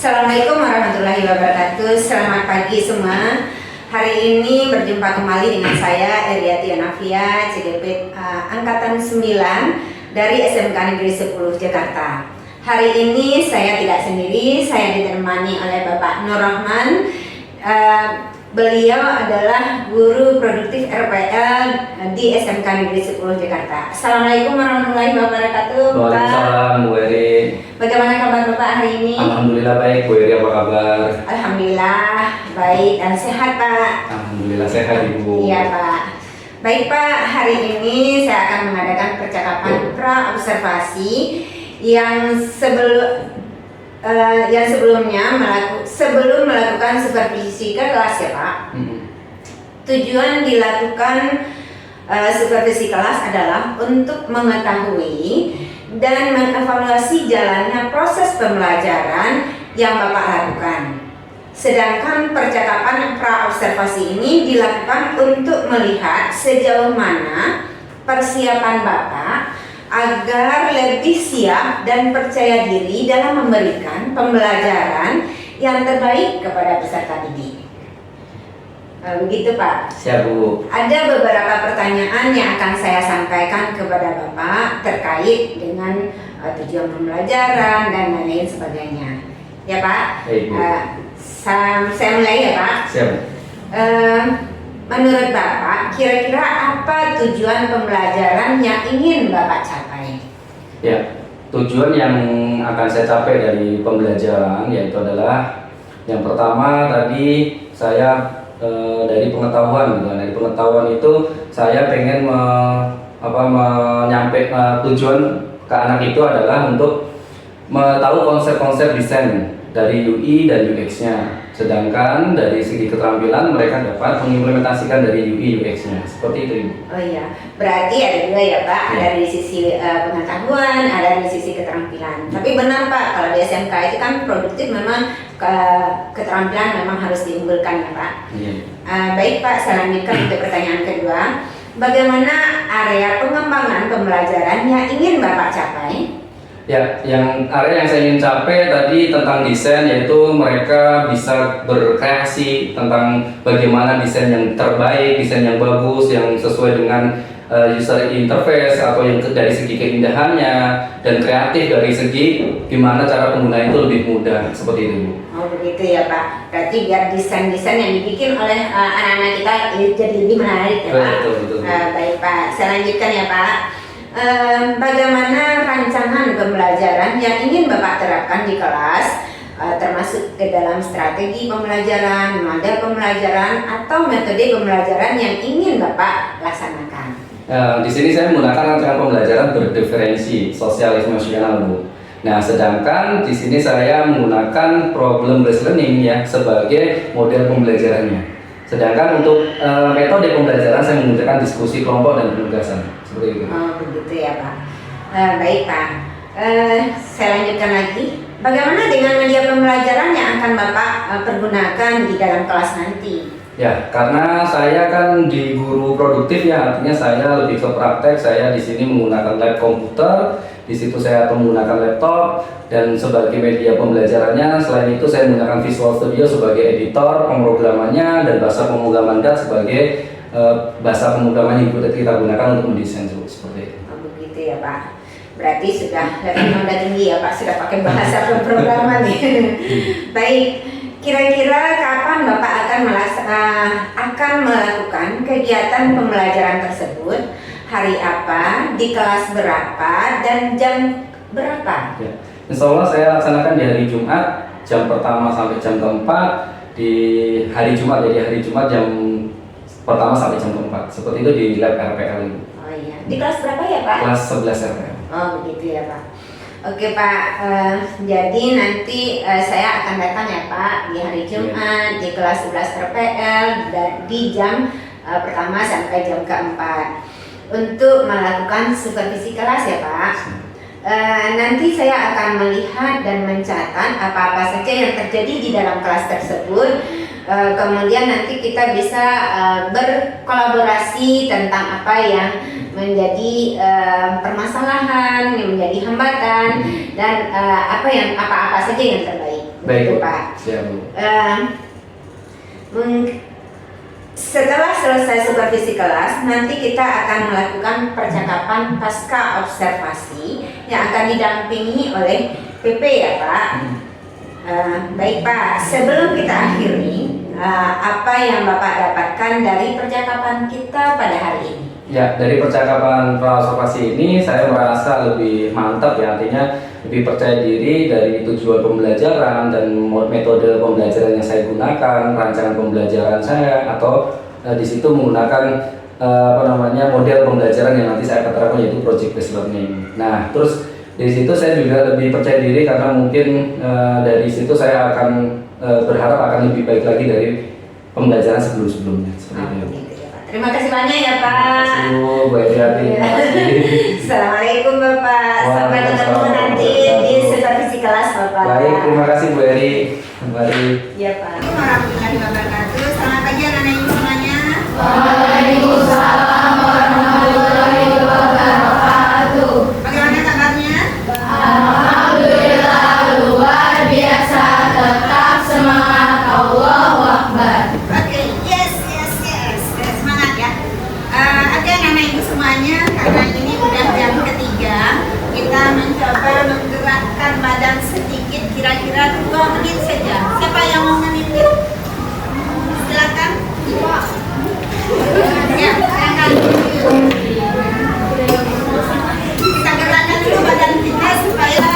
Assalamualaikum warahmatullahi wabarakatuh. Selamat pagi semua. Hari ini berjumpa kembali dengan saya Eriati Anafia, CDP Angkatan 9 dari SMK Negeri 10 Jakarta. Hari ini saya tidak sendiri, saya ditemani oleh Bapak Nur Rahman. Beliau adalah guru produktif RPL di SMK Negeri 10 Jakarta. Assalamualaikum warahmatullahi wabarakatuh. Waalaikumsalam Bu Eri. Bagaimana kabar Bapak hari ini? Alhamdulillah baik. Bu Eri apa kabar? Alhamdulillah baik dan sehat Pak. Alhamdulillah sehat Ibu. Iya Pak. Baik Pak, hari ini saya akan mengadakan percakapan pra-observasi yang sebelum melakukan supervisi ke kelas ya Pak. Tujuan dilakukan supervisi kelas adalah untuk mengetahui dan mengevaluasi jalannya proses pembelajaran yang Bapak lakukan. Sedangkan percakapan pra-observasi ini dilakukan untuk melihat sejauh mana persiapan Bapak agar lebih siap dan percaya diri dalam memberikan pembelajaran yang terbaik kepada peserta didik. Begitu Pak. Siap Bu. Ada beberapa pertanyaan yang akan saya sampaikan kepada Bapak terkait dengan tujuan pembelajaran dan lain-lain sebagainya. Ya Pak. Baik Bu. Saya mulai ya Pak. Siap. Menurut Bapak, kira-kira apa tujuan pembelajaran yang ingin Bapak capai? Ya, tujuan yang akan saya capai dari pembelajaran yaitu adalah yang pertama tadi saya dari pengetahuan gitu. Dari pengetahuan itu saya pengen menyampaikan tujuan ke anak itu adalah untuk tahu konsep-konsep desain dari UI dan UX-nya. Sedangkan dari segi keterampilan mereka dapat mengimplementasikan dari UI UX-nya. Seperti itu Ibu. Oh iya, berarti ada dua ya Pak. Ya. Ada dari sisi pengetahuan, ada dari sisi keterampilan. Tapi benar Pak, kalau di SMK itu kan produktif memang keterampilan memang harus diunggulkan ya Pak. Iya. Baik Pak, saya lanjutkan untuk pertanyaan kedua. Bagaimana area pengembangan pembelajaran yang ingin Bapak capai? Ya, yang area yang saya ingin capai tadi tentang desain, yaitu mereka bisa berkreasi tentang bagaimana desain yang terbaik, desain yang bagus, yang sesuai dengan user interface atau yang dari segi keindahannya dan kreatif dari segi gimana cara pengguna itu lebih mudah, seperti itu Bu. Oh begitu ya Pak. Berarti biar desain-desain yang dibikin oleh anak-anak kita jadi lebih menarik ya Pak. Betul. Baik Pak, saya lanjutkan ya Pak. Bagaimana rancangan pembelajaran yang ingin Bapak terapkan di kelas, termasuk ke dalam strategi pembelajaran, model pembelajaran, atau metode pembelajaran yang ingin Bapak laksanakan? Di sini saya menggunakan rancangan pembelajaran berdiferensi sosial emosional Bu. Nah, sedangkan di sini saya menggunakan problem based learning ya sebagai model pembelajarannya. Sedangkan untuk metode pembelajaran saya menggunakan diskusi kelompok dan penugasan. Seperti itu. Oh begitu ya Pak. Baik Pak. Saya lanjutkan lagi. Bagaimana dengan media pembelajaran yang akan Bapak pergunakan di dalam kelas nanti? Ya, karena saya kan di guru produktif ya, artinya saya lebih ke praktek. Saya di sini menggunakan lab komputer, di situ saya menggunakan laptop, dan sebagai media pembelajarannya selain itu saya menggunakan Visual Studio sebagai editor pemrogramannya dan bahasa pemrograman DAT sebagai bahasa pemrograman yang kita gunakan untuk mendesain seperti itu. Oh begitu ya Pak. Berarti sudah levelnya udah tinggi ya Pak, sudah pakai bahasa pemrograman ya. Baik. Kira-kira kapan Bapak akan melakukan kegiatan pembelajaran tersebut? Hari apa, di kelas berapa, dan jam berapa? Ya. Insya Allah saya laksanakan di hari Jumat, jam pertama sampai jam keempat. Di hari Jumat, jadi hari Jumat jam pertama sampai jam keempat. Seperti itu di lab RPL ini. Oh iya, di kelas berapa ya Pak? Kelas 11 RPL. Oh begitu ya Pak. Oke Pak, jadi nanti saya akan datang ya Pak di hari Jumat di kelas 11 RPL di jam pertama sampai jam keempat untuk melakukan supervisi kelas ya Pak. Nanti saya akan melihat dan mencatat apa-apa saja yang terjadi di dalam kelas tersebut. Kemudian nanti kita bisa berkolaborasi tentang apa yang menjadi permasalahan, yang menjadi hambatan, dan apa-apa saja yang terbaik. Baik, Gitu, Bu. Pak. Siap, Bu. Setelah selesai supervisi kelas, nanti kita akan melakukan percakapan pasca observasi yang akan didampingi oleh PP ya Pak. Baik Pak, sebelum kita akhiri, apa yang Bapak dapatkan dari percakapan kita pada hari ini? Ya, dari percakapan pra-observasi ini saya merasa lebih mantap ya, artinya lebih percaya diri dari tujuan pembelajaran dan metode pembelajaran yang saya gunakan, rancangan pembelajaran saya, atau di situ menggunakan model pembelajaran yang nanti saya akan terapkan, yaitu project based learning. Nah, terus di situ saya juga lebih percaya diri karena mungkin dari situ saya akan berharap akan lebih baik lagi dari pembelajaran sebelum-sebelumnya. Seperti itu. Terima kasih banyak ya Pak. Terima kasih Bu Edi. Assalamualaikum Bapak. Sampai ketemu nanti di supervisi kelas Bapak. Baik, terima kasih Bu Eri. Kembali. Iya Pak. Warahmatullahi wabarakatuh. Selamat pagi anak-anak ibu semuanya. Waalaikumsalam warahmatullahi wabarakatuh. Bagaimana kabarnya? Alhamdulillah luar biasa, tetap semangat, Allahu Akbar. Oke, yes. Semangat ya. Oke anak-anak ibu semuanya, karena ini udah jam ketiga, kita mencoba menggerakkan badan sedikit, kira-kira 2 menit saja. Siapa yang mau menitik? Silakan. Ya, silakan. Kita gerakkan dulu badan kita supaya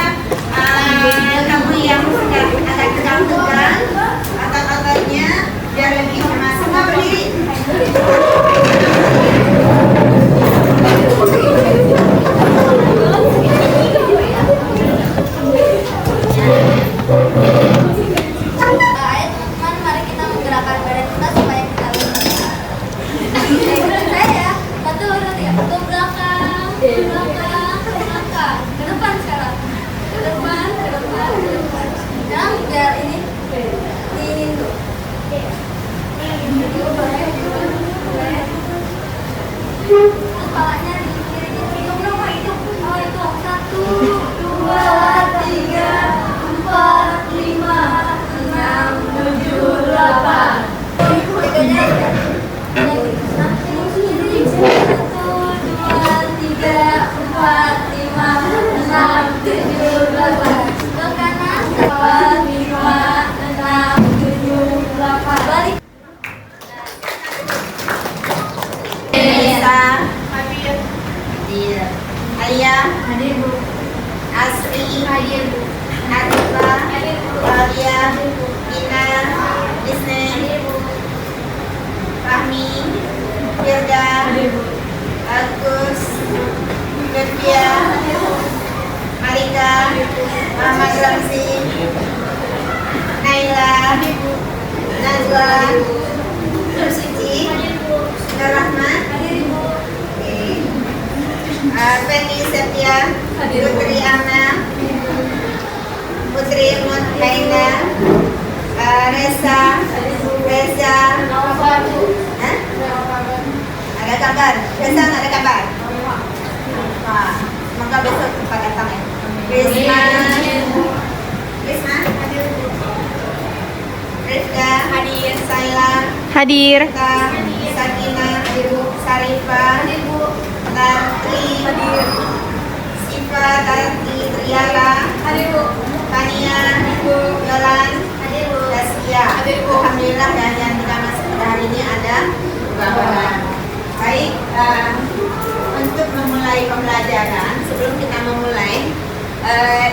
kamu yang sedang agak tegang-tegang otot-ototnya biar lebih sama. Semua berdiri. Ayo teman-teman, mari kita menggerakkan badan kita supaya kita lebih ikutin saya. 1, 2, 3. Ke belakang, ke belakang, ke belakang. Ke depan sekarang. Ke depan, ke depan, ke depan. Sekarang biar ini diinin tuh. Terus kepalanya di kiri itu berapa itu? Oh itu 1, 2, 3, 4, 5, 6, 7, 8. Bedanya aja. 1, 2, 3, 4, 5, 6, 7, 8. Ke kanan 4, 5, 6, 7, 8. Balik. Nisa, hadir. Alia, Hadir Bu. Asri, Hadir Bu. Arifa, Hadir Bu. Claudia, Ina, Disne, Fahmi, Firda, Agus, Devia, Marika, Muhammad Ramzi, Naila, Nazwa, Nur Suci, Nur Rahman, Feni Setia, Putri Ana, Putri Muthaina, Reza, Hah? Ada kabar? Reza nggak ada kabar? Wah, maka besok kita datang ya. Risma, Rifka, hadir. Saila, Hadir. Sakina, Sarifa, Lantri, Siva, Tanti, Triala, Tania, Yolan, Daskia. Alhamdulillah dan yang tidak masuk pada hari ini ada bahwa baik untuk memulai pembelajaran. Sebelum kita memulai,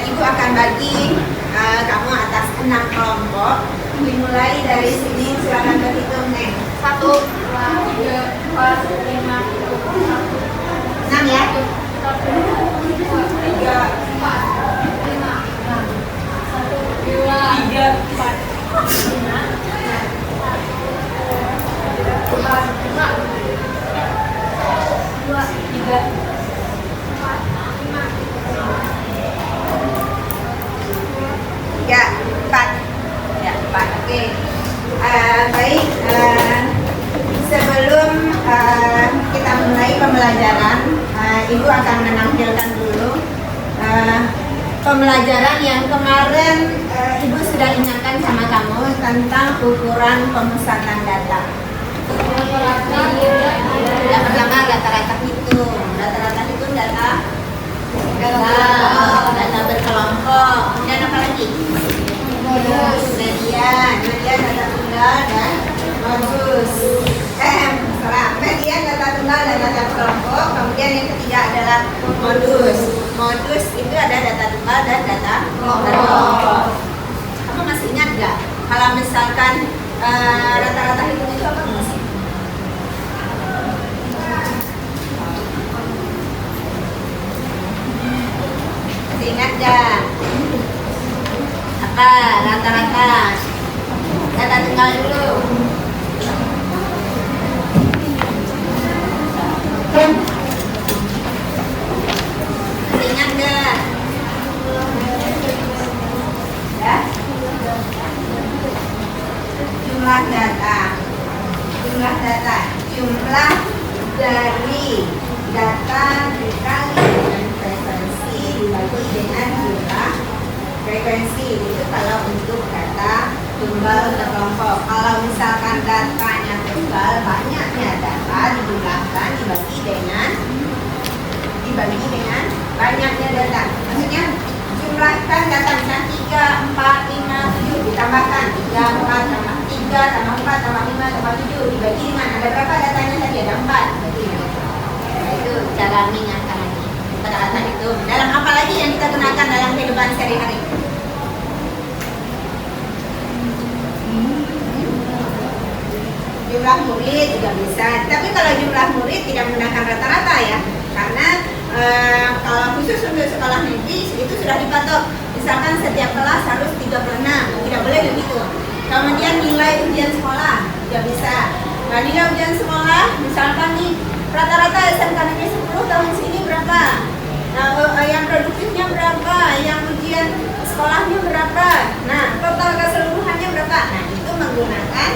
Ibu akan bagi kamu atas 6 kelompok. Dimulai dari sini, silakan berhitung nih. 1, 2, 3, 4, 5, 6 ya. 1, 2, 3, 4, 5, 6. 1, 2, 3, 4, 5, 4, 5. 2, 3, 4, 5. 3, 4. Ya, 4. Oke. Baik. Sebelum kita mulai pembelajaran, Ibu akan menampilkan dulu pembelajaran yang kemarin Ibu sudah ingatkan sama kamu tentang ukuran pemusatan data. Yang pertama rata-rata hitung. Rata-rata hitung data berkelompok. Kemudian apa lagi? Median data tunggal dan modus. Median data tunggal dan data kelompok. Kemudian yang ketiga adalah modus. Modus itu ada data tunggal dan data kelompok. Kamu masih ingat nggak? Kalau misalkan rata-rata hitung itu apa masih? Masih ingat nggak? Apa rata-rata? Data tunggal dulu. Masih ingat nggak? Ya? Jumlah data. Jumlah data. Jumlah dari data dikali dengan frekuensi dibagi dengan jumlah frekuensi. Itu kalau untuk data tunggal dan kelompok. Kalau misalkan datanya tunggal, banyaknya data dijumlahkan dibagi dengan banyaknya data. Maksudnya jumlahkan data misalnya 3, 4, 5, 7 ditambahkan 3, 4 tambah 3 tambah 4 tambah 5 tambah 7 dibagi dengan ada berapa datanya tadi? Ada 4. Itu cara mengingatkan lagi. Kata-kata itu dalam apa lagi yang kita gunakan dalam kehidupan sehari-hari? Jumlah murid juga bisa, tapi kalau jumlah murid tidak menggunakan rata-rata ya, karena kalau khusus untuk sekolah negeri itu sudah dipatok. Misalkan setiap kelas harus 3/6, tidak boleh begitu. Kemudian nilai ujian sekolah juga bisa. Nah, nilai ujian sekolah, misalkan nih rata-rata SMK Negeri 10 tahun sini berapa? Nah, yang produktifnya berapa? Yang ujian sekolahnya berapa? Nah, total keseluruhannya berapa? Nah, itu menggunakan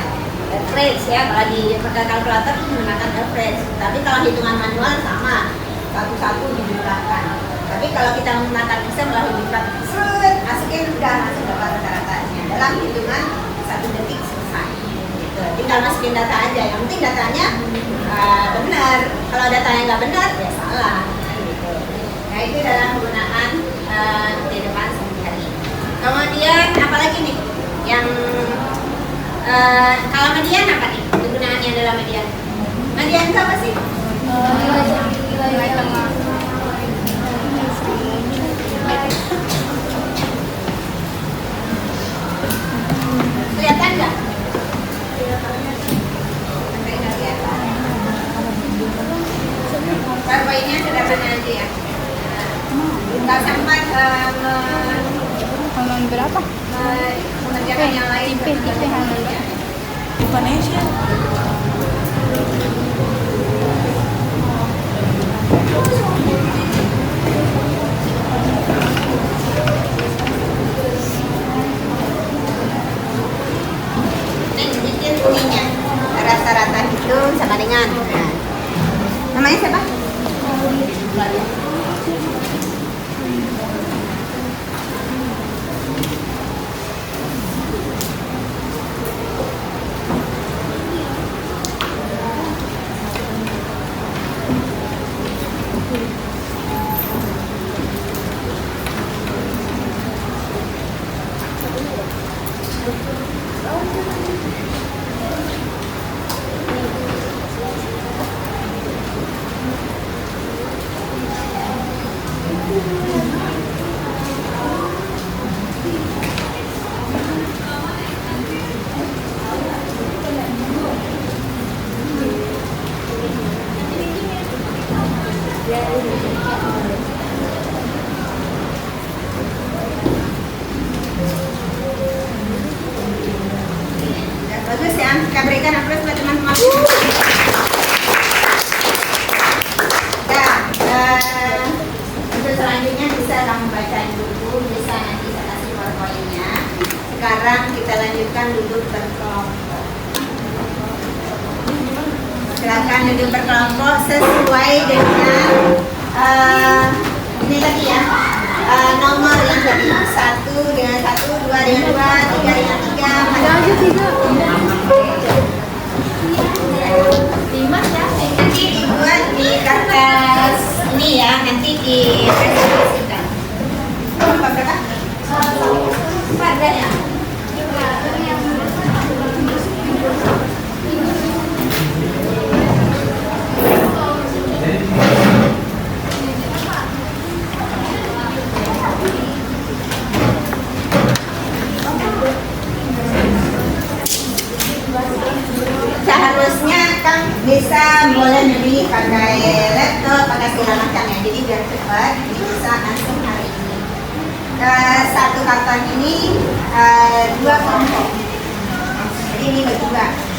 average ya. Kalau di kalkulator itu menggunakan average. Tapi kalau hitungan manual sama, satu-satu dijumlahkan. Tapi kalau kita menggunakan Excel melalui diklat, masukin udah langsung dapat rata-ratanya. Dalam hitungan 1 detik selesai. Gitu. Tinggal masukin data aja. Yang penting datanya benar. Kalau datanya nggak benar, ya salah. Gitu. Nah, itu dalam penggunaan kehidupan sehari-hari. Kemudian apalagi nih yang kalau median apa nih kegunaannya dalam median? Median itu apa sih? Nilai tengah. Kelihatan nggak? PowerPoint-nya sederhana aja ya. Nggak sempat halaman berapa? mengerjakan yang lain. Tipe halaman. Bukan Asia. Ininya rata-rata hitung sama dengan namanya siapa? Bagus ya, kita berikan aplaus buat teman-teman. Untuk selanjutnya bisa kamu bacain dulu, bisa nanti saya kasih PowerPoint-nya. Sekarang kita lanjutkan duduk berkelompok. Silakan duduk berkelompok sesuai dengan ini tadi ya. nomor yang kedua 1 dengan 1, 2 dengan 2, 3 dengan 3. Nanti dibuat di kertas ini ya, nanti dipresentasikan. Berapa? 4 ya. Seharusnya kan bisa boleh beli pakai laptop, pakai segala macam ya. Jadi biar cepat bisa langsung hari ini. Satu karton ini 2 kelompok. Jadi ini berdua.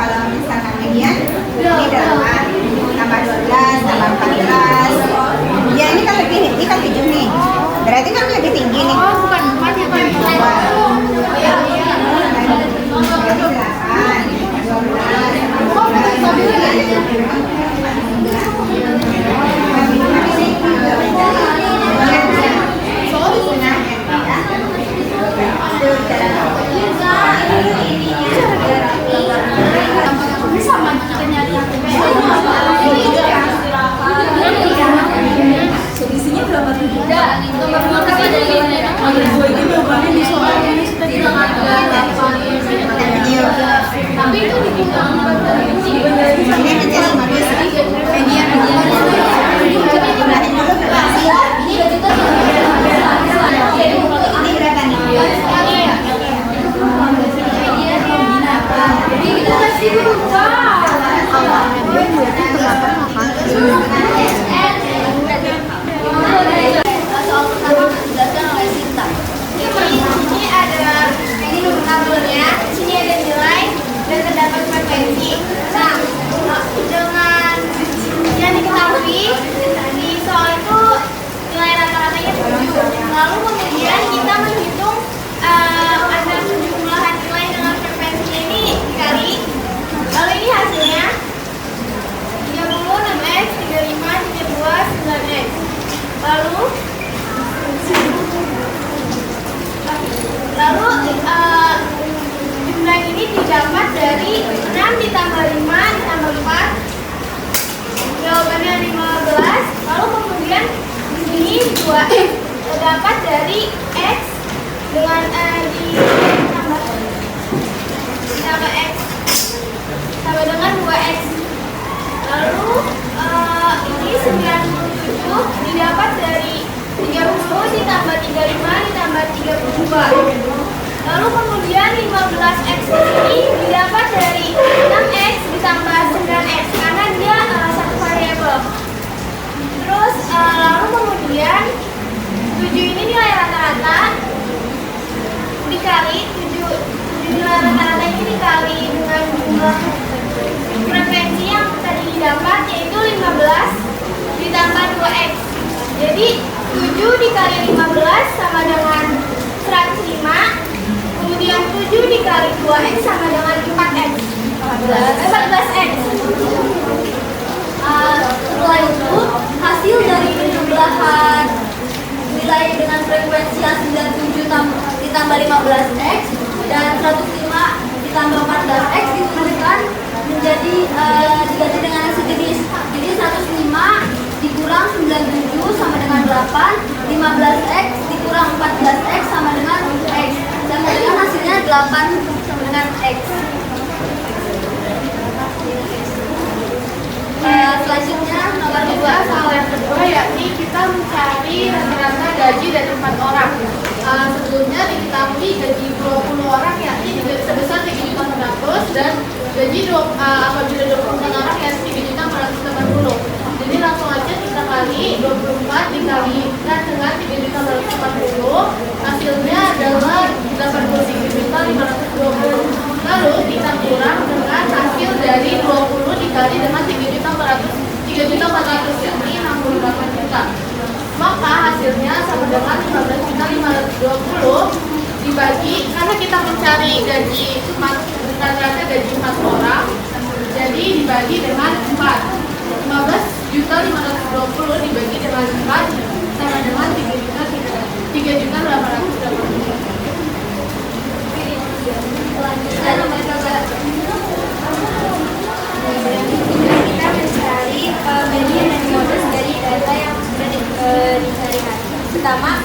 Kalau misalkan median ini 8 tambah 12 tambah 14 ya, ini kan lebih, ini kan 7 nih, berarti kan lebih tinggi nih. Bukan 4 ya, berarti Selisihnya berapa tuh? Ada 2 ini jawabannya di soal ini sudah Tapi itu dibilang Ini menjadi modus median ini berapa nih? soal pertama dijelaskan oleh Sinta. Ini ada tabelnya, di sini ada nilai dan terdapat frekuensi. Nah, dengan yang diketahui di soal itu nilai rata-ratanya 7. Lalu kemudian kita menghitung ada jumlahan nilai dengan frekuensi ini dikali. Lalu ini hasilnya 30, 6x, 35, 32, 9x. Lalu jumlah ini didapat dari 6 ditambah 5 ditambah 4. Jawabannya 15. Lalu kemudian di sini 2x terdapat dari x dengan ditambah x sama dengan 2x. Lalu ini 97 didapat dari 30 ditambah 35 ditambah 32. Lalu kemudian 15x ini didapat dari 6x ditambah 9x karena dia satu variabel. Terus lalu kemudian 7 ini nilai rata-rata dikali 7 nilai rata-rata ini dikali dengan jumlah frekuensi yang tadi didapat yaitu 15 ditambah 2x. Jadi 7 dikali 15 sama dengan 105. Kemudian 7 dikali 2x sama dengan 4x. 14x. Setelah itu hasil dari penjumlahan nilai dengan frekuensi yang 97 ditambah 15x dan 105 ditambah 14x dituliskan menjadi diganti dengan yang sejenis. Jadi 105 dikurang 97 sama dengan 8, 15x dikurang 14x sama dengan x. Dan kemudian hasilnya 8 sama dengan x. Selanjutnya nomor 2 soal yang kedua yakni kita mencari rata-rata gaji dari 4 orang. Sebelumnya diketahui gaji 20 orang yakni sebesar 3.400 dan gaji apabila 24 orang yakni 3.480. Jadi langsung aja kita kali 24 dikalikan dengan 3.440, hasilnya adalah 83.520. Nah, Lalu kita kurang dengan hasil dari 20 dikali dengan 3.400 yakni 68 juta. Maka hasilnya sama dengan 15.520 dibagi, karena kita mencari gaji rata-rata gaji 4 orang, jadi dibagi dengan 4. 15.520 dibagi dengan 4 sama dengan 3.880. Kita mencari bagian dan modus dari data yang sudah dicarikan. Pertama,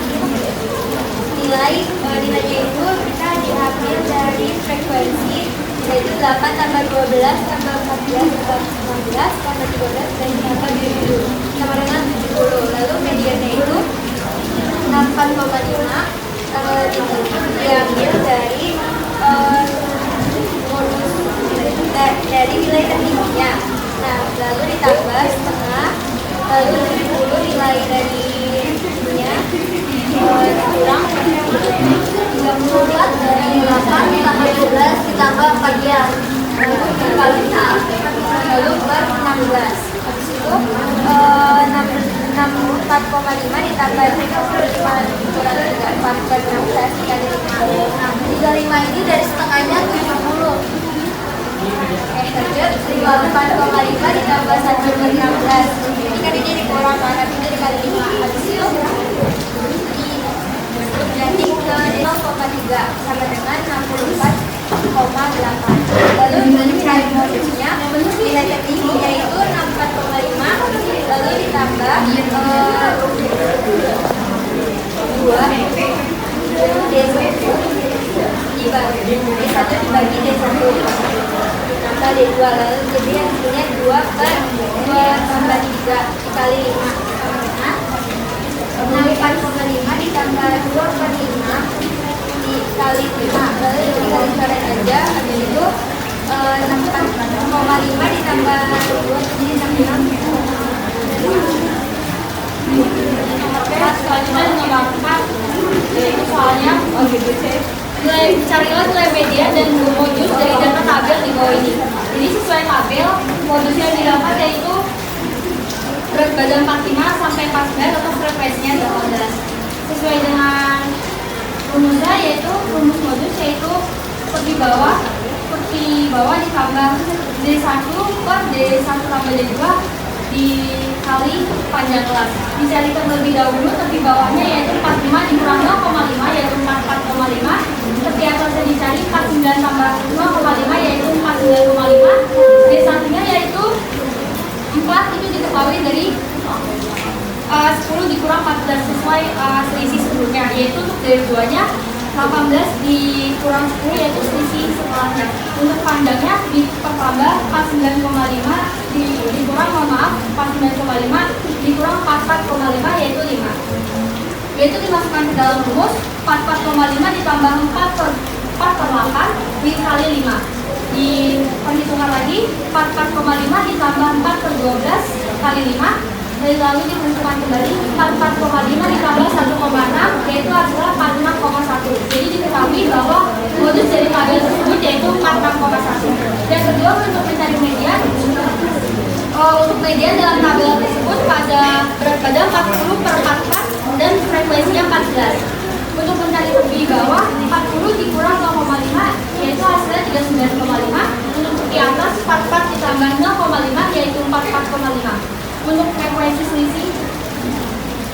nilainya itu kita diambil dari frekuensi, yaitu 8 tambah 12 tambah 14 tambah 16 tambah 13 dan tambah 70 sama dengan 70. Lalu mediannya itu 8,5 diambil dari modus dari nilai tertingginya. Nah, lalu ditambah setengah, lalu 70 nilai dari nya kurang 34 dari 8 tambah 12 ditambah 14 lalu per 16. Habis itu 4,5 ditambah 4 per 16 dikali 35 ini dari setengahnya 70. Terus 4,5 ditambah 1 per 16 ini kan ini dikurang kan, tapi ini dikali 5. Habis itu jadi ke 0,3 sama dengan 64,8. Lalu nilai modusnya nilai tertingginya itu 64,5 lalu ditambah 2 D1 dibagi D1 dibagi D1 nambah D2, lalu jadi hasilnya 2 per 2 tambah 3 dikali 5 sama dengan 4,5 ditambah 2 per 5 dikali 5 lalu dikali coret aja. Habis itu 4,5 ditambah 2 jadi 66. Selanjutnya nomor 4 yaitu soalnya carilah nilai median dan modus dari data tabel di bawah ini. Jadi sesuai tabel, modus yang didapat yaitu berat badan 45 sampai 49 atau frekuensinya 18. Sesuai dengan rumusnya yaitu rumus modus yaitu seperti bawah ditambah D1 per D1 tambah D2 dikali panjang kelas. Dicari terlebih dahulu tepi bawahnya yaitu 45 dikurang 0,5 yaitu 44,5. Tepi atasnya dicari 49 tambah 0,5 yaitu 49,5. D1-nya yaitu 4 itu diketahui dari 10 dikurang 14 sesuai selisih sebelumnya, yaitu untuk D2-nya 18 dikurang 10 yaitu selisih setelahnya. Untuk panjangnya dipertambah 49,5 dikurang 49,5 dikurang 44,5 yaitu 5. Yaitu dimasukkan ke dalam rumus 44,5 ditambah 4 per 8 dikali 5. Diperhitungkan lagi 44,5 ditambah 4 per 12 kali 5. Lalu diperhitungkan kembali 44,5 ditambah 1,6 yaitu hasilnya 46,1. Jadi diketahui bahwa modus dari tabel tersebut yaitu 46,1. Yang kedua, untuk mencari median, untuk median dalam tabel tersebut pada berat badan 40 per 44 dan frekuensinya 14. Untuk mencari tepi bawah 40 dikurang 0,5 yaitu hasilnya 39,5. Untuk di atas 44 ditambah 0,5 yaitu 44,5. Untuk frekuensi selisih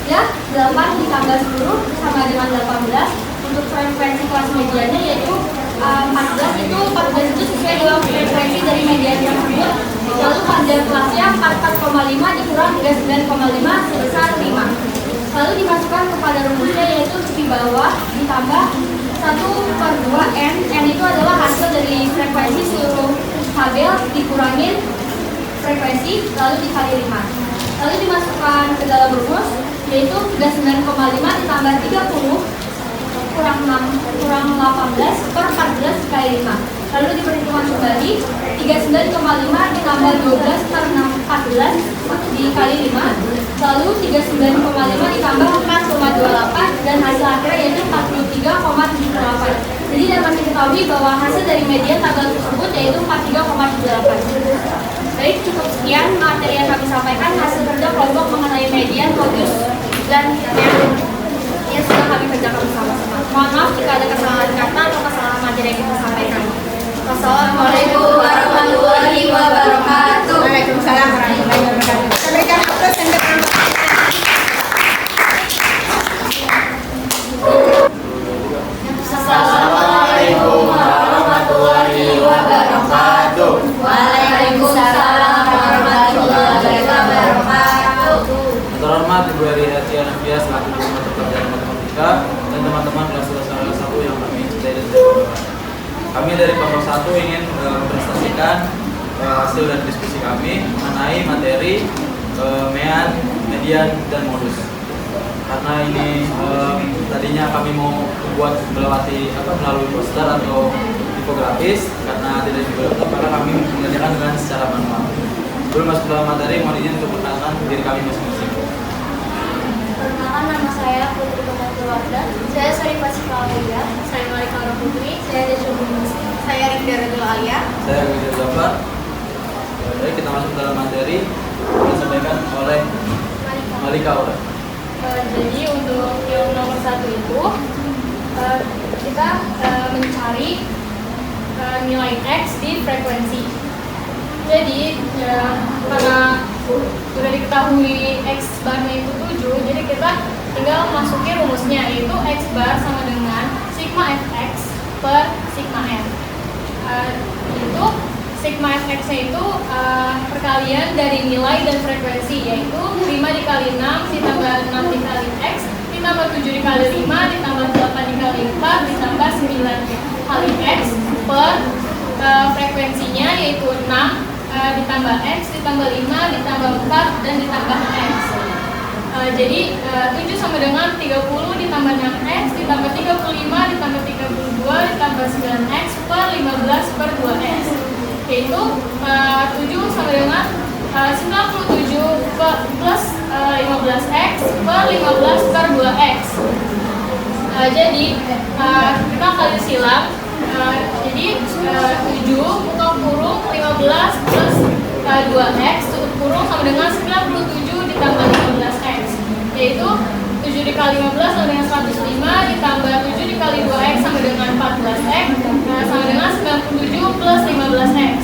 ya 8 ditambah 10 sama dengan 18. Untuk frekuensi kelas mediannya yaitu 14 itu sesuai dengan frekuensi dari median tersebut. Lalu pada kelasnya 44,5 dikurang 39,5 sebesar 5. Lalu dimasukkan kepada rumusnya yaitu tepi bawah ditambah 1 per 2 N itu adalah hasil dari frekuensi seluruh tabel dikurangin frekuensi lalu dikali 5. Lalu dimasukkan ke dalam rumus yaitu 39,5 ditambah 30 kurang 18 per 14 kali 5. Lalu diperhitungkan kembali 39,5 ditambah 12 per 14 dikali 5. Lalu 39,5 ditambah 4,28 dan hasil akhirnya yaitu 43,78. Jadi dapat diketahui bahwa hasil dari median tabel tersebut yaitu 43,78. Baik, cukup sekian materi yang kami sampaikan hasil kerja kelompok mengenai median, modus, dan yang sudah kami kerjakan bersama-sama. Mohon maaf jika ada kesalahan kata atau kesalahan materi yang kita sampaikan. Wassalamualaikum warahmatullahi wabarakatuh. Waalaikumsalam warahmatullahi wabarakatuh. Kita berikan aplaus yang pertama. Assalamualaikum warahmatullahi wabarakatuh. Waalaikumsalam warahmatullahi wabarakatuh. Terhormat Ibu Eri Hatian Nafiah selaku Guru Mata Pelajaran Matematika dan teman-teman kelas 11 1 yang kami cintai dan saya banggakan. Kami dari kelompok 1 ingin mempresentasikan hasil dan diskusi kami mengenai materi mean, median, dan modus. Karena ini tadinya kami mau buat melalui poster atau infografis, karena tidak dibuat, maka kami mengerjakan dengan secara manual. Sebelum masuk dalam materi, mohon izin untuk perkenalkan diri kami masing-masing. Perkenalkan, nama saya Putri Kementerian Warda. Saya Sarifah Sikalia. Saya Malika Aura Putri. Saya Dejo Bumisi. Saya Rinda Radul Alia. Saya Rinda Zafar. Baik, kita masuk dalam materi yang disampaikan oleh Malika Aura. Jadi untuk yang nomor 1 itu kita mencari nilai X di frekuensi. Jadi karena sudah diketahui X barnya itu 7, jadi kita tinggal masukin rumusnya, yaitu X bar sama dengan sigma fx per sigma f. Itu sigma fx-nya itu perkalian dari nilai dan frekuensi, yaitu 5 dikali 6 ditambah 6 dikali X ditambah 7 dikali 5 ditambah 8 dikali 4 ditambah 9 kali X per frekuensinya yaitu 6 ditambah X ditambah 5 ditambah 4 dan ditambah X. Jadi 7 sama dengan 30 ditambah 6X ditambah 35 ditambah 32 ditambah 9X per 15 per 2X, yaitu 7 sama dengan 97 plus 15X per 15 per 2X. Jadi kita kali silang, jadi 7 buka kurung 15 plus 2X tutup kurung sama dengan 97 ditambah 15X, yaitu 7 dikali 15 sama dengan 105 ditambah 7 dikali 2X sama dengan 14X, sama dengan 97 plus 15X.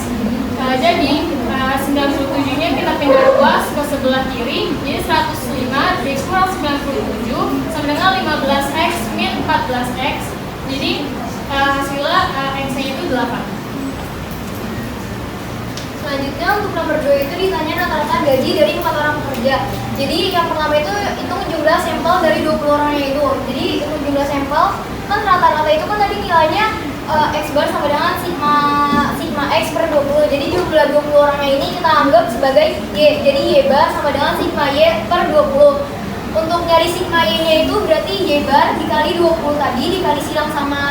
Jadi 97 nya kita tinggal luas ke sebelah kiri, jadi 105 dikurang 97 sama dengan 15X min 14X, jadi hasilnya X nya itu 8. Selanjutnya untuk nomor 2 itu ditanya rata-rata gaji dari 4 orang pekerja. Jadi yang pertama itu hitung jumlah sampel dari 20 orangnya itu. Jadi untuk jumlah sampel kan rata-rata itu kan tadi nilainya X bar sama dengan sigma X per 20. Jadi jumlah 20 orangnya ini kita anggap sebagai Y. Jadi Y bar sama dengan sigma Y per 20. Untuk nyari sigma Y-nya itu berarti Y bar dikali 20 tadi dikali silang sama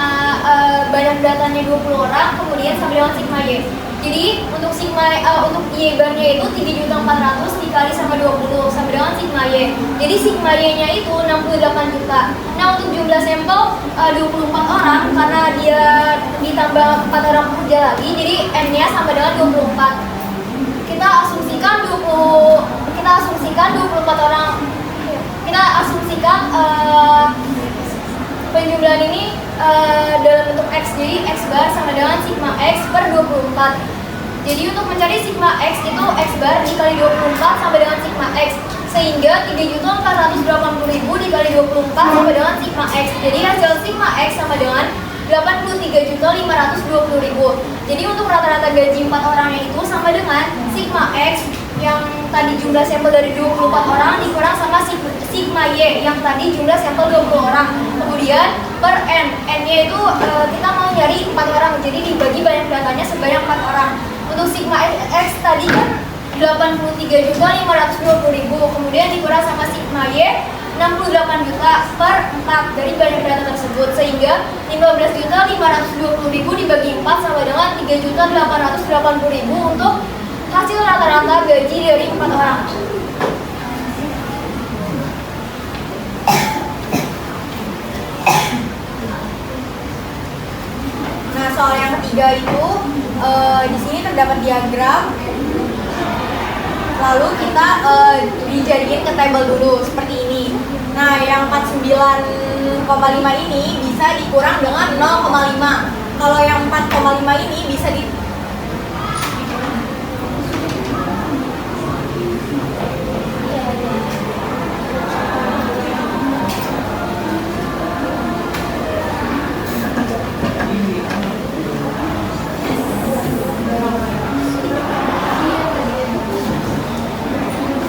banyak datanya 20 orang, kemudian sama dengan sigma Y. Jadi untuk untuk Y barnya itu 3.400.000 dikali sama 20 sama dengan sigma Y. Jadi sigma Y-nya itu 68 juta. Nah untuk jumlah sampel 24 orang karena dia ditambah 4 orang pekerja lagi, jadi N-nya sama dengan 24. Kita asumsikan 24 orang. Kita asumsikan penjumlahan ini dalam bentuk X, jadi X bar sama dengan sigma X per 24. Jadi untuk mencari sigma X itu X bar dikali 24 sama dengan sigma X, sehingga 3.480.000 dikali 24 sama dengan sigma X. Jadi hasil sigma X sama dengan 83.520.000. Jadi untuk rata-rata gaji 4 orangnya itu sama dengan sigma X yang tadi jumlah sampel dari 24 orang dikurang sama sigma Y yang tadi jumlah sampel 20 orang. Kemudian per N-nya itu kita mau nyari 4 orang, jadi dibagi banyak datanya sebanyak 4 orang. Untuk sigma X tadi kan 83.520.000, kemudian dikurang sama sigma Y 68 juta per 4 dari banyak data tersebut, sehingga 15.520.000 dibagi 4 sama dengan 3.880.000 untuk hasil rata-rata gaji dari 4 orang. yaitu di sini terdapat diagram. Lalu kita dijadiin ke tabel dulu seperti ini. Nah, yang 49,5 ini bisa dikurang dengan 0,5. Kalau yang 4,5 ini bisa di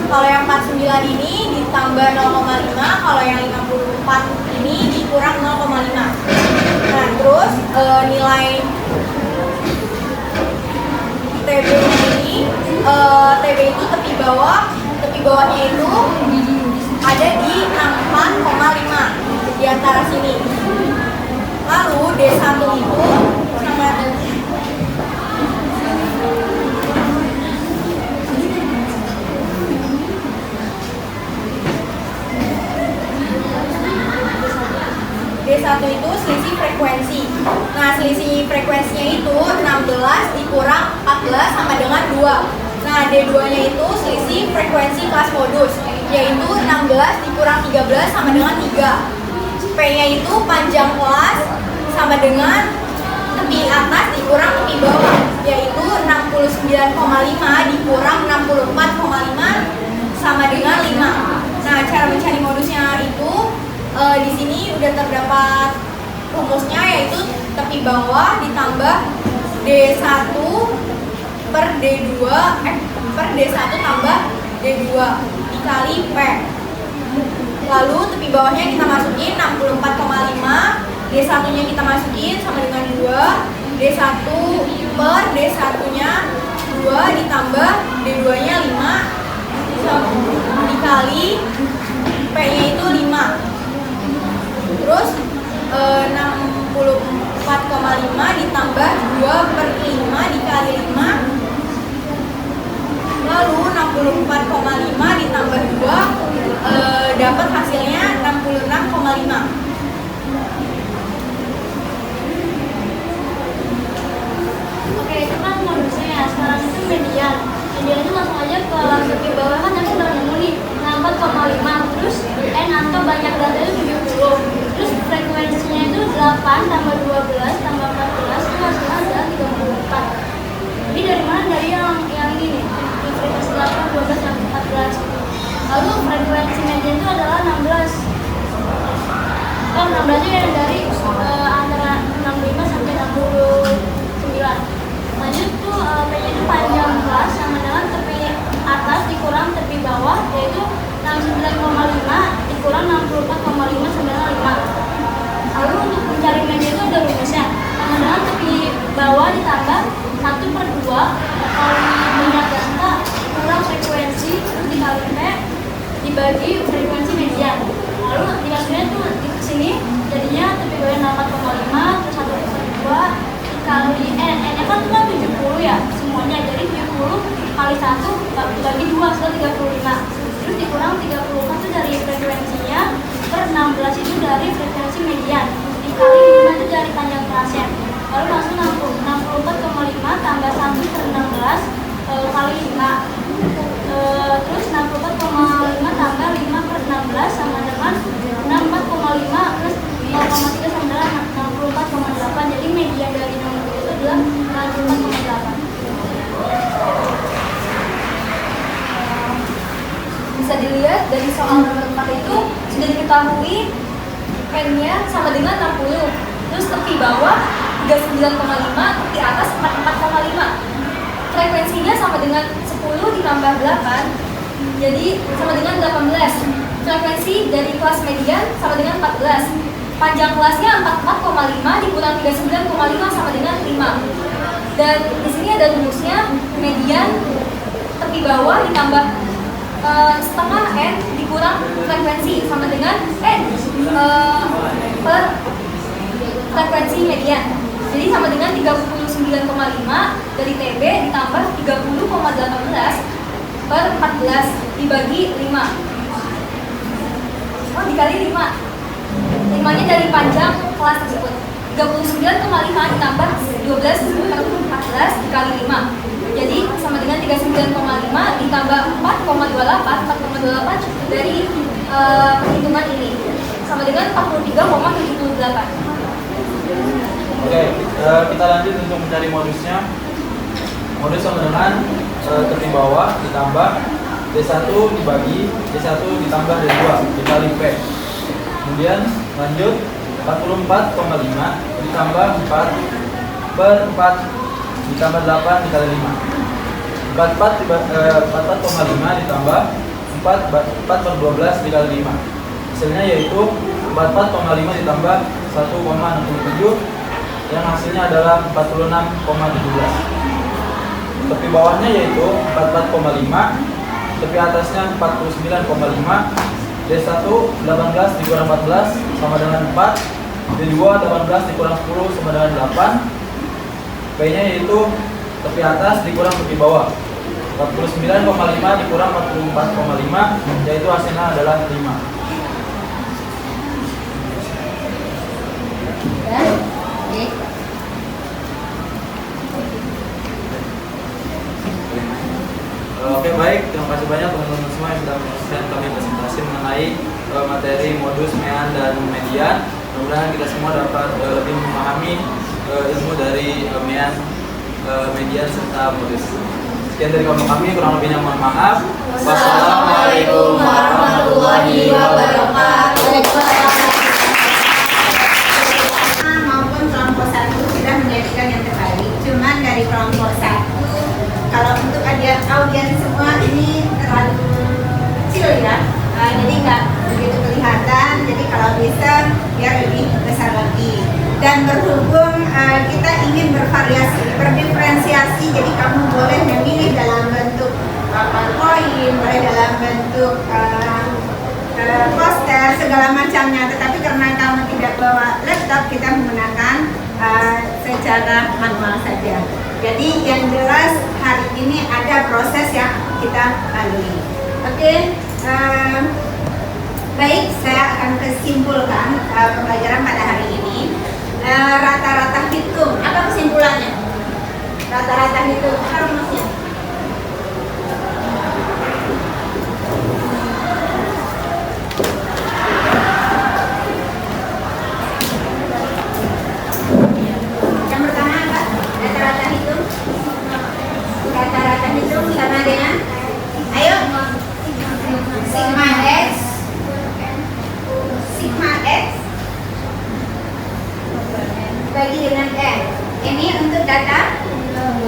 Kalau yang 49 ini ditambah 0,5, kalau yang 54 ini dikurang 0,5. Nah, terus nilai TB ini, TB itu tepi bawahnya itu ada di 64,5 di antara sini. Lalu D1 itu sama D1 itu selisih frekuensi. Nah, selisih frekuensinya itu 16 dikurang 14 sama dengan 2. Nah, D2-nya itu selisih frekuensi kelas modus, yaitu 16 dikurang 13 sama dengan 3. P-nya itu panjang kelas sama dengan tepi atas dikurang tepi bawah, yaitu 69,5 dikurang 64,5 sama dengan 5. Nah, cara mencari modusnya itu di sini udah terdapat rumusnya, yaitu tepi bawah ditambah D1 per D2 per D1 tambah D2 dikali P. Lalu tepi bawahnya kita masukin 64,5, D1 nya kita masukin sama dengan 2, D1 per D1 nya 2 ditambah D2 nya 5 dikali P nya itu 5. Terus 64,5 ditambah 2 per 5 dikali 5. Lalu 64,5 ditambah 2 dapat hasilnya 66,5. Oke, itu kan modusnya ya. Sekarang itu median. Median itu langsung aja ke tepi bawah kan tadi udah nemu nih. Nah, 4,5 terus N atau banyak data itu 70. Terus frekuensinya itu 8 tambah 12 tambah 14 itu hasilnya adalah 34. Jadi dari mana? Dari yang ini nih. Yang frekuensi 8, 12, dan 14. Lalu frekuensi median itu adalah 16. Kan 16 nya dari antara 65 sampai 69. Lanjut tuh P-nya itu panjang kelas sama dengan tepi atas dikurang tepi bawah, yaitu 69,5 dikurang 64,5 sama dengan 5. Lalu untuk mencari media itu ada rumusnya, sama dengan tepi bawah ditambah 1 per 2 kali banyak data kurang frekuensi dikali P dibagi frekuensi median. Lalu dimasukinnya tuh di sini jadinya tepi bawahnya 4,5 terus 1 per 2 kali N-nya kan cuma 70 ya semuanya, jadi 70 kali 1 bagi 2 sudah 35. Terus dikurang 34 itu dari frekuensinya per 16 itu dari frekuensi median dikali 5 itu dari panjang kelasnya. Lalu langsung 64,5 tambah 1 per 16 kali 5. Terus 64,5 tambah 5 per 16 sama dengan 64,5 plus 0,3 sama dengan 64,8. Jadi median dari nomor itu adalah 64,8. Bisa dilihat dari soal nomor 4 itu sudah diketahui N-nya sama dengan 60. Terus tepi bawah 39,5, tepi atas 44,5. Frekuensinya sama dengan 10 ditambah 8, jadi sama dengan 18. Frekuensi dari kelas median sama dengan 14. Panjang kelasnya 44,5 dikurang 39,5 sama dengan 5. Dan di sini ada rumusnya, median tepi bawah ditambah setengah N dikurang frekuensi sama dengan N per frekuensi median. Jadi sama dengan 39,5 dari TB ditambah 30,18 per 14 dibagi 5. Oh, dikali 5. 5-nya dari panjang kelas tersebut. 39,5 ditambah 12 per 14 dikali 5. Jadi sama dengan 39,5 ditambah 4,28 dari perhitungan ini sama dengan 43,78. Oke, kita lanjut untuk mencari modusnya. Modus sama dengan tepi bawah ditambah D1 dibagi D1 ditambah D2 dikali P. Kemudian lanjut 44,5 ditambah 4 per 4 ditambah 8 dikali 5. 44,5 ditambah 4 per 12 dikali 5. Hasilnya yaitu 44,5 ditambah 1,67 yang hasilnya adalah 46,17. Tepi bawahnya yaitu 44,5, tepi atasnya 49,5, D1 18 dikurang 14 sama dengan 4, D2 18 dikurang 10 sama dengan 8, P-nya yaitu tepi atas dikurang tepi bawah. 49,5 dikurang 44,5 yaitu hasilnya adalah 5. Oke, baik, terima kasih banyak teman-teman semua yang sudah menyaksikan kami presentasi mengenai materi modus, mean, dan median. Mudah-mudahan kita semua dapat lebih memahami ilmu dari mean, median, serta modus. Sekian dari kami, kurang lebihnya mohon maaf. Wassalamualaikum warahmatullahi wabarakatuh. Maupun kelompok 1 sudah menjadikan yang terbaik. Cuman dari kelompok 1, kalau untuk audiens semua ini terlalu kecil ya, jadi nggak begitu kelihatan. Jadi kalau bisa biar lebih besar lagi. Dan berhubung kita ingin bervariasi, berdiferensiasi, jadi kamu boleh memilih dalam bentuk poin, boleh dalam bentuk poster, segala macamnya. Tetapi karena kamu tidak bawa laptop, kita menggunakan secara manual saja. Jadi yang jelas hari ini ada proses yang kita lalui. Oke, baik, saya akan kesimpulkan pembelajaran pada hari ini. Rata-rata hitung, apa kesimpulannya? Rata-rata hitung, apa rumusnya? Yang pertama apa? Rata-rata hitung. Rata-rata hitung sama dengan, ayo, sigma x, sigma x bagi dengan n. Ini untuk data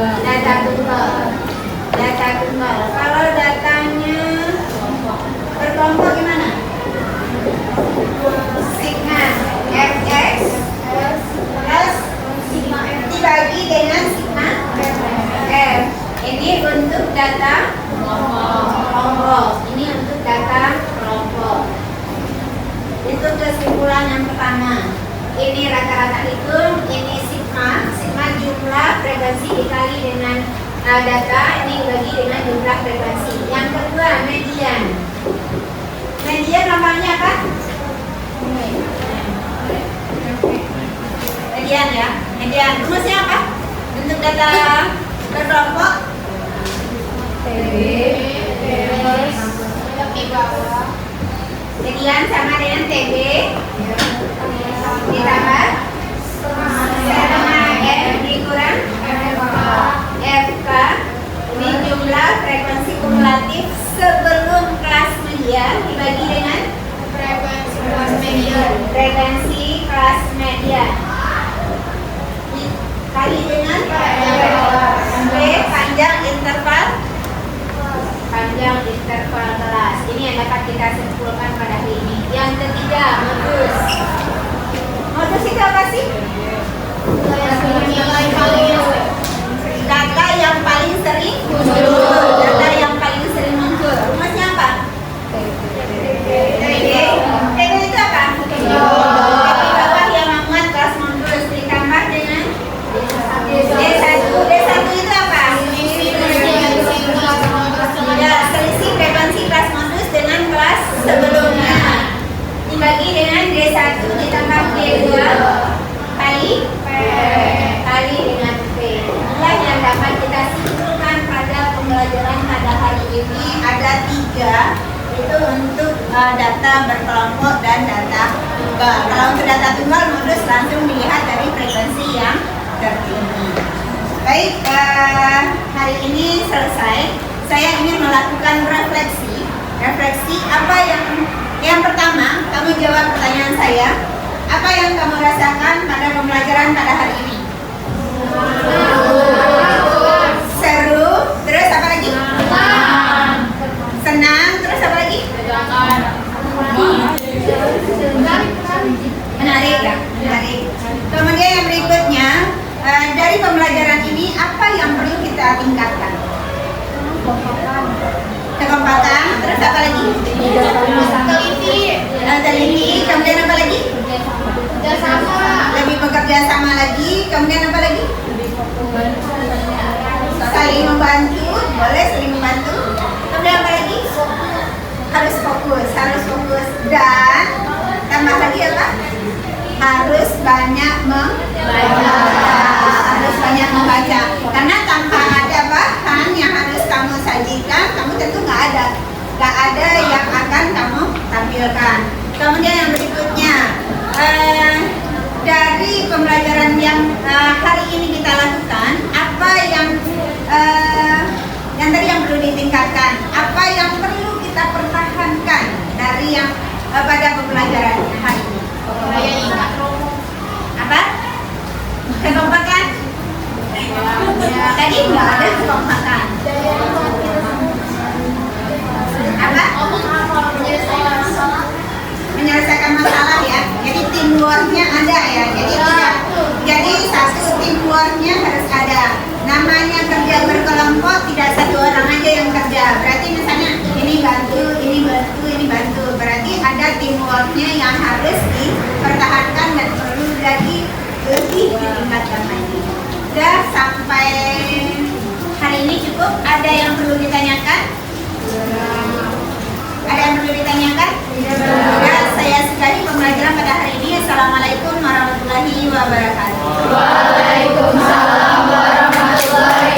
tunggal. Kalau datanya berkelompok gimana? Sigma fx plus sigma f dibagi dengan sigma f. Ini untuk data kelompok. Ini untuk data kelompok. Itu kesimpulan yang pertama. Ini rata-rata hitung, ini sigma jumlah frekuensi dikali dengan data, ini dibagi dengan jumlah frekuensi. Yang kedua, median. Median namanya apa? Median ya. Median. Rumusnya apa? Untuk data berkelompok. Median sama dengan TB ditambah setengah F dikurang FK. Ini jumlah frekuensi kumulatif sebelum kelas media dibagi dengan frekuensi kelas media. Frekuensi kelas media dikali dengan P panjang interval kelas. Ini yang dapat kita simpulkan pada hari ini. Yang ketiga, modus. Modus itu apa sih? Data yang paling sering muncul. Data yang paling sering muncul. Rumusnya apa? TB itu apa? Tapi bawah yang memuat kelas modus ditambah dengan D1. D1 itu apa? Ya, selisih frekuensi kelas modus dengan kelas sebelumnya dibagi dengan D1 ditambah D2 kali data berkelompok dan data tunggal. Kalau untuk data tunggal modus langsung dilihat dari frekuensi yang tertinggi. Baik, hari ini selesai. Saya ingin melakukan refleksi. Refleksi apa yang pertama, kamu jawab pertanyaan saya. Apa yang kamu rasakan pada pembelajaran pada hari ini? Seru. Terus apa lagi? Senang. Terus apa lagi? Menarik ya? Menarik. Kemudian yang berikutnya, dari pembelajaran ini apa yang perlu kita tingkatkan? Kekompakan. Terus apa lagi? Teliti. Kemudian apa lagi? Lebih bekerja sama lagi. Kemudian apa lagi? Saling membantu. Boleh saling membantu. Kemudian apa lagi? Harus fokus. Dan tambah lagi apa? Harus banyak membaca. Karena tanpa ada bahan yang harus kamu sajikan, kamu tentu nggak ada yang akan kamu tampilkan. Kemudian yang berikutnya, dari pembelajaran yang hari ini kita lakukan, apa yang tadi yang perlu ditingkatkan, apa yang perlu kita pertahankan dari yang pada pembelajaran hari ini? Apa? Kekompakan? Tadi nggak ada kekompakan. Apa? Menyelesaikan masalah ya. Jadi teamworknya ada ya. Jadi satu teamworknya harus ada. Namanya kerja berkelompok, tidak satu orang aja yang kerja. Berarti misalnya ini bantu, ini bantu, ini bantu. Berarti ada teamworknya yang harus dipertahankan dan perlu lagi lebih ditingkatkan lagi. Sudah sampai hari ini cukup. Ada yang perlu ditanyakan? Ada yang perlu ditanyakan? Ya, saya sekali pembelajaran pada hari ini. Assalamualaikum warahmatullahi wabarakatuh. Waalaikumsalam warahmatullahi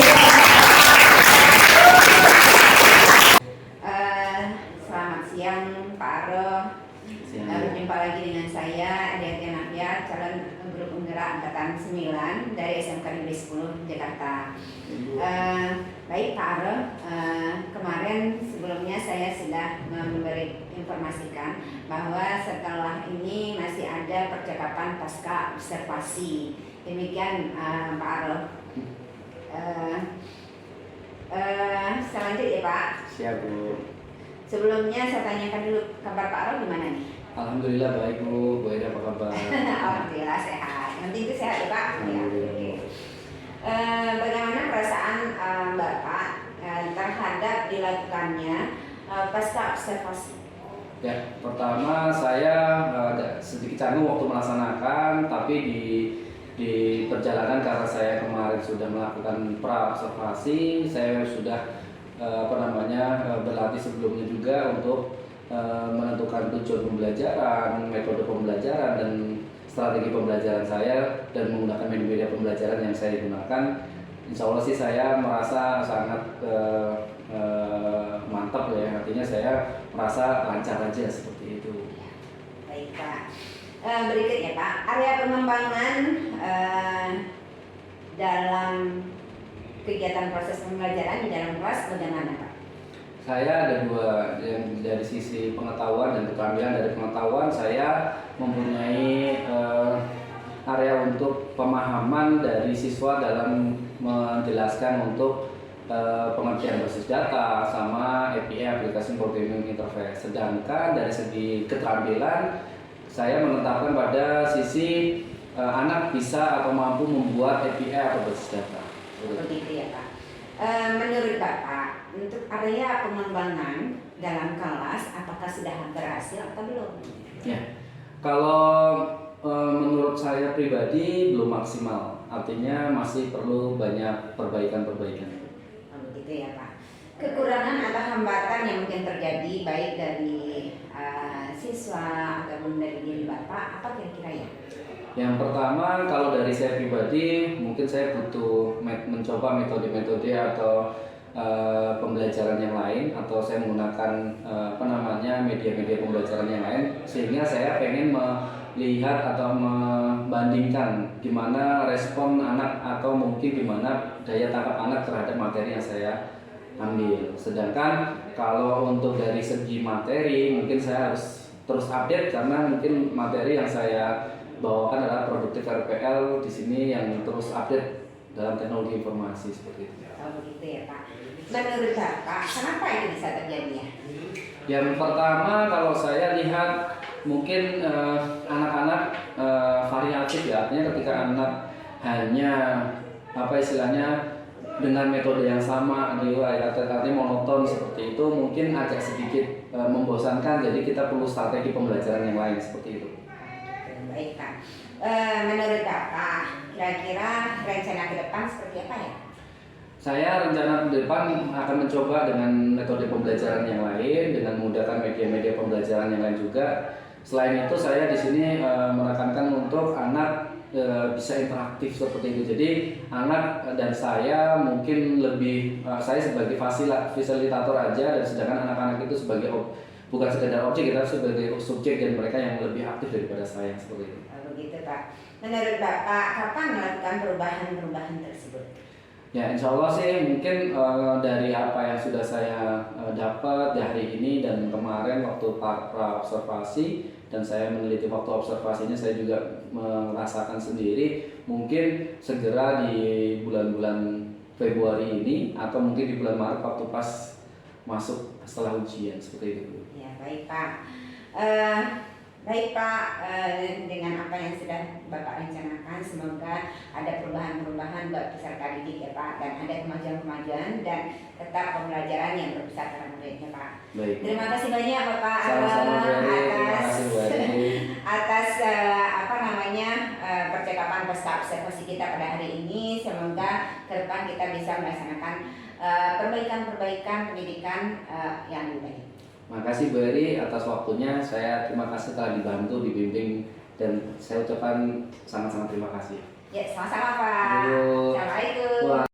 Selamat siang Pak Aro. Berjumpa lagi dengan saya Adia Nafia, calon guru penggerak angkatan 9 dari SMK Negeri 10 Jakarta. Baik Pak Aro, kemarin sebelumnya saya sudah memberi informasikan bahwa setelah ini masih ada percakapan pasca observasi. Demikian Pak Aro. Saya lanjut ya Pak. Siap Bu. Sebelumnya saya tanyakan dulu kabar Pak Aro gimana nih? Alhamdulillah baik Bu. Bu Eda apa kabar? Alhamdulillah sehat. Nanti itu sehat ya Pak. Ya. Alhamdulillah. Bagaimana perasaan Bapak terhadap dilakukannya pasca observasi? Ya, pertama saya agak sedikit canggung waktu melaksanakan, tapi di perjalanan karena saya kemarin sudah melakukan pra observasi, saya sudah berlatih sebelumnya juga untuk menentukan tujuan pembelajaran, metode pembelajaran dan strategi pembelajaran saya dan menggunakan media pembelajaran yang saya gunakan. Insya Allah sih saya merasa sangat mantap ya, artinya saya merasa lancar aja seperti itu. Baik Pak. Berikutnya Pak, area pengembangan dalam kegiatan proses pembelajaran di dalam kelas bagaimana Pak? Saya ada dua, yang dari sisi pengetahuan dan keterampilan. Dari pengetahuan saya mempunyai area untuk pemahaman dari siswa dalam menjelaskan untuk pengertian basis data sama API aplikasi programming interface. Sedangkan dari segi keterampilan saya menetapkan pada sisi anak bisa atau mampu membuat API atau basis data. Begitu ya Pak. Menurut Bapak, untuk area pengembangan dalam kelas apakah sudah berhasil atau belum? Ya, kalau menurut saya pribadi belum maksimal, artinya masih perlu banyak perbaikan-perbaikan. Begitu ya Pak. Kekurangan atau hambatan yang mungkin terjadi baik dari siswa ataupun dari diri Bapak, apa kira-kira ya? Yang pertama, kalau dari saya pribadi, mungkin saya butuh mencoba metode-metode atau pembelajaran yang lain atau saya menggunakan media-media pembelajaran yang lain, sehingga saya pengen melihat atau membandingkan gimana respon anak atau mungkin gimana daya tangkap anak terhadap materi yang saya ambil. Sedangkan kalau untuk dari segi materi mungkin saya harus terus update karena mungkin materi yang saya bawakan adalah produktif RPL di sini yang terus update dalam teknologi informasi seperti itu. Oh begitu ya Pak. Menurut Bapak, kenapa itu bisa terjadi ya? Yang pertama kalau saya lihat mungkin anak-anak variatif ya, artinya ketika anak hanya dengan metode yang sama, artinya monoton seperti itu mungkin agak sedikit membosankan. Jadi kita perlu strategi pembelajaran yang lain seperti itu. Baik Pak. Menurut Bapak, kira-kira rencana ke depan seperti apa ya? Saya rencana ke depan akan mencoba dengan metode pembelajaran yang lain, dengan menggunakan media-media pembelajaran yang lain juga. Selain itu saya di sini menekankan untuk anak bisa interaktif seperti itu. Jadi anak dan saya mungkin lebih saya sebagai fasilitator aja, dan sedangkan anak-anak itu sebagai bukan sekedar objek, kita sebagai subjek dan mereka yang lebih aktif daripada saya seperti itu. Begitu Pak. Menurut Bapak, kapan melakukan perubahan-perubahan tersebut? Ya, insya Allah sih mungkin dari apa yang sudah saya dapat di hari ini dan kemarin waktu pra observasi, dan saya meneliti waktu observasinya, saya juga merasakan sendiri mungkin segera di bulan-bulan Februari ini atau mungkin di bulan Maret waktu pas masuk setelah ujian seperti itu. Ya baik Pak. Baik Pak, dengan apa yang sudah Bapak rencanakan, semoga ada perubahan-perubahan buat peserta didik ya Pak, dan ada kemajuan-kemajuan dan tetap pembelajaran yang berpusat pada muridnya Pak. Baik. Terima kasih banyak Bapak Sama-sama, atas percakapan pasca observasi kita pada hari ini. Semoga ke depan kita bisa melaksanakan perbaikan-perbaikan pendidikan yang lebih baik. Makasih Bu Eri atas waktunya. Saya terima kasih telah dibantu, dibimbing, dan saya ucapkan sangat-sangat terima kasih. Ya, sama-sama Pak. Assalamualaikum. Assalamualaikum.